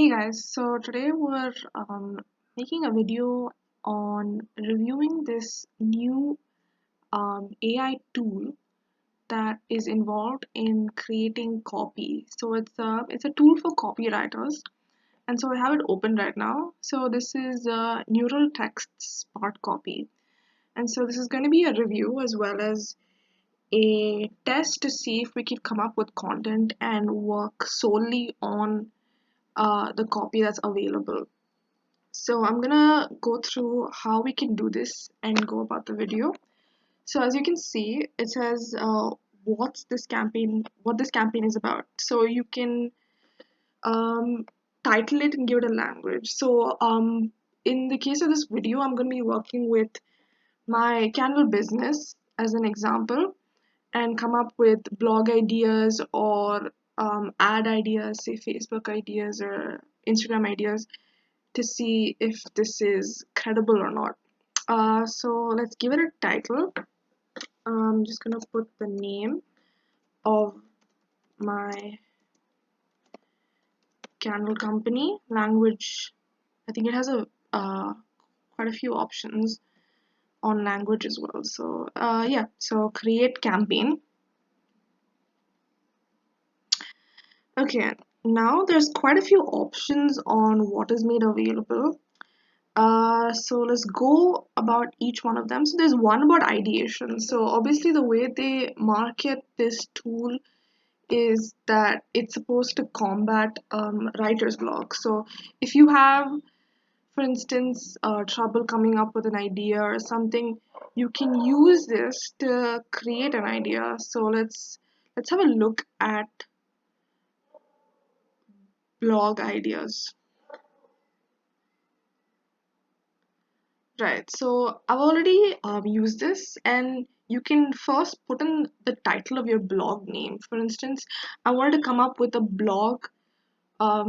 Hey guys, so today we're making a video on reviewing this new AI tool that is involved in creating copy. So it's a tool for copywriters, and so I have it open right now. So this is Neural Text Smart Copy, and so this is going to be a review as well as a test to see if we can come up with content and work solely on the copy that's available. So I'm gonna go through how we can do this and go about the video. So as you can see, it says what this campaign is about. So you can um, title it and give it a language. So in the case of this video, I'm gonna be working with my candle business as an example and come up with blog ideas or ad ideas, say Facebook ideas or Instagram ideas to see if this is credible or not. So let's give it a title. I'm just gonna put the name of my candle company. Language, I think it has a quite a few options on language as well. So yeah, so create campaign. Okay, now there's quite a few options on what is made available. So let's go about each one of them. So there's one about ideation. So obviously the way they market this tool is that it's supposed to combat writer's block. So if you have, for instance, trouble coming up with an idea or something, you can use this to create an idea. So let's have a look at blog ideas. Right, so I've already used this, and you can first put in the title of your blog name. For instance, I wanted to come up with a blog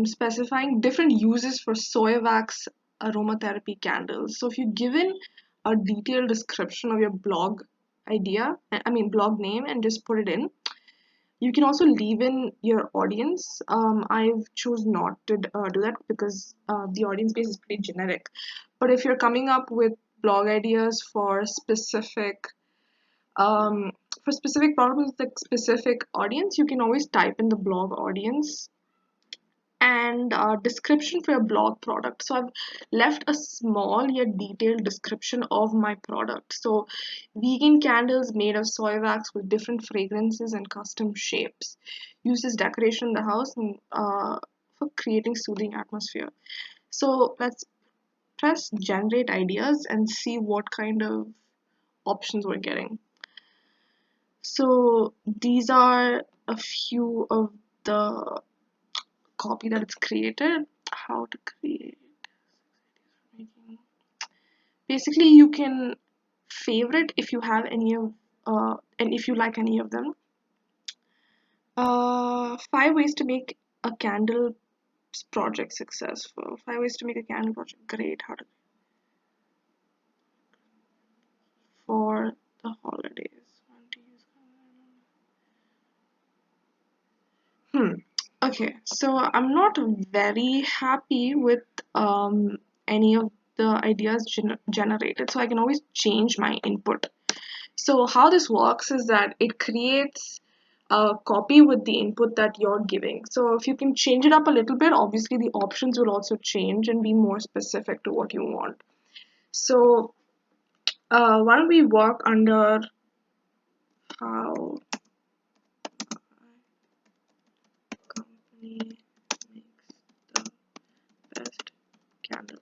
specifying different uses for soy wax aromatherapy candles. So if you give in a detailed description of your blog idea, I mean blog name, and just put it in, you can also leave in your audience. I've choose not to do that because the audience base is pretty generic. But if you're coming up with blog ideas for specific problems, like specific audience, you can always type in the blog audience and description for your blog product. So I've left a small yet detailed description of my product. So vegan candles made of soy wax with different fragrances and custom shapes. Uses decoration in the house and for creating soothing atmosphere. So let's press generate ideas and see what kind of options we're getting. So these are a few of the copy that it's created. How to create. Basically, you can favorite if you have any of and if you like any of them. 5 ways to make a candle project successful. 5 ways to make a candle project great. How to for the holidays. Hmm. Okay, so I'm not very happy with any of the ideas generated, so I can always change my input. So how this works is that it creates a copy with the input that you're giving. So if you can change it up a little bit, obviously the options will also change and be more specific to what you want. So why don't we work under how company makes the best candle.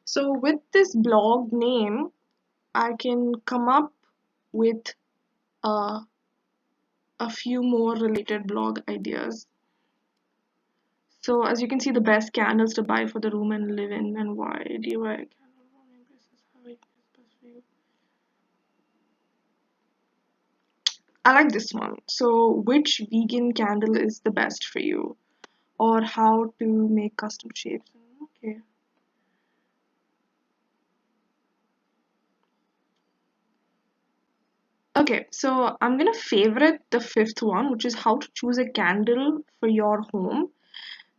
So with this blog name, I can come up with uh, a few more related blog ideas. So as you can see, the best candles to buy for the room and live in, and why DIY candle warming business how it is best for you. I like this one. So which vegan candle is the best for you, or how to make custom shapes? Okay. Okay, so I'm gonna favorite the fifth one, which is how to choose a candle for your home.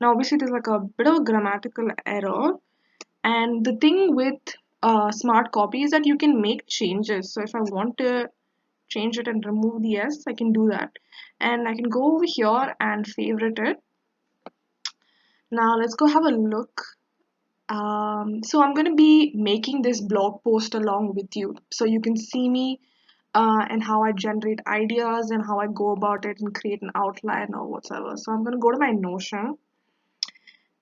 Now, obviously, there's like a bit of a grammatical error, and the thing with smart copy is that you can make changes. So if I want to change it and remove the S, I can do that. And I can go over here and favorite it. Now let's go have a look. So I'm going to be making this blog post along with you. So you can see me and how I generate ideas and how I go about it and create an outline or whatever. So I'm going to go to my Notion.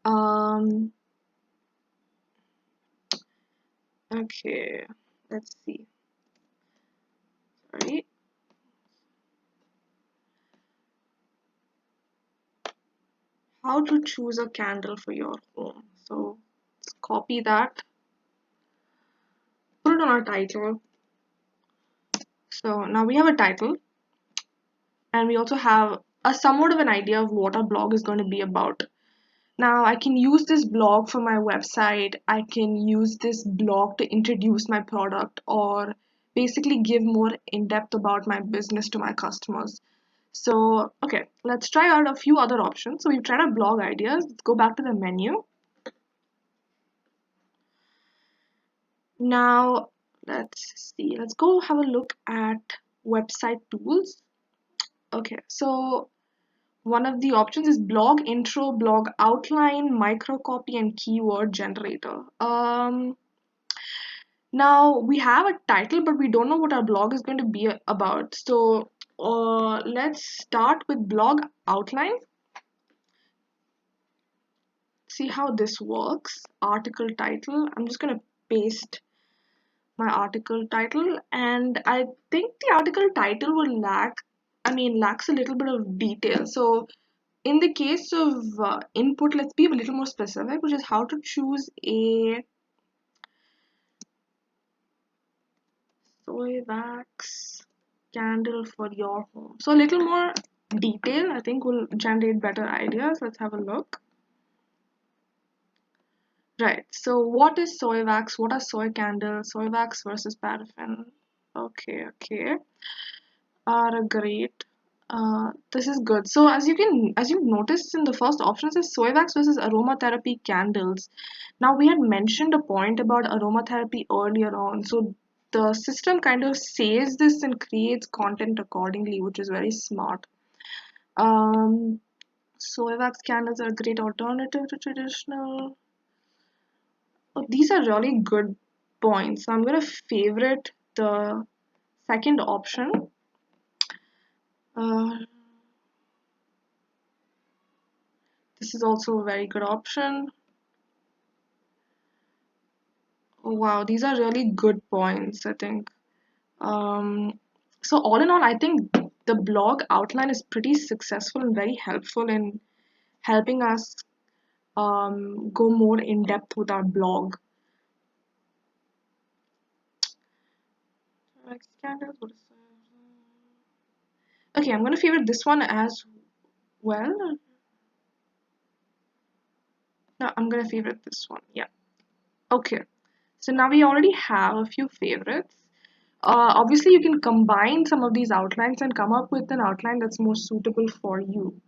Um, okay, let's see. Sorry. How to choose a candle for your home. So let's copy that, put it on our title. So now we have a title, and we also have a somewhat of an idea of what our blog is going to be about. Now I can use this blog for my website. I can use this blog to introduce my product or basically give more in depth about my business to my customers. So, okay, let's try out a few other options. So we've tried our blog ideas. Let's go back to the menu. Now, let's see. Let's go have a look at website tools. Okay, so one of the options is blog intro, blog outline, microcopy, and keyword generator. Now we have a title, but we don't know what our blog is going to be about. So let's start with blog outline. See how this works. Article title. I'm just going to paste my article title, and I think the article title will lacks a little bit of detail. So in the case of input, let's be a little more specific, which is how to choose a soy wax candle for your home. So a little more detail, I think, will generate better ideas. Let's have a look. Right, so what is soy wax? What are soy candles? Soy wax versus paraffin. Okay. Are great. This is good. So as you've noticed in the first option says soy wax versus aromatherapy candles. Now we had mentioned a point about aromatherapy earlier on. So the system kind of says this and creates content accordingly, which is very smart. Um, Soy wax candles are a great alternative to traditional. Oh, these are really good points. So I'm gonna favorite the second option. Uh, this is also a very good option. Oh, wow, these are really good points, I think. Um, so all in all, I think the blog outline is pretty successful and very helpful in helping us go more in depth with our blog. Okay, I'm gonna favorite this one as well. No, I'm gonna favorite this one. Yeah. Okay. So now we already have a few favorites. Obviously, you can combine some of these outlines and come up with an outline that's more suitable for you.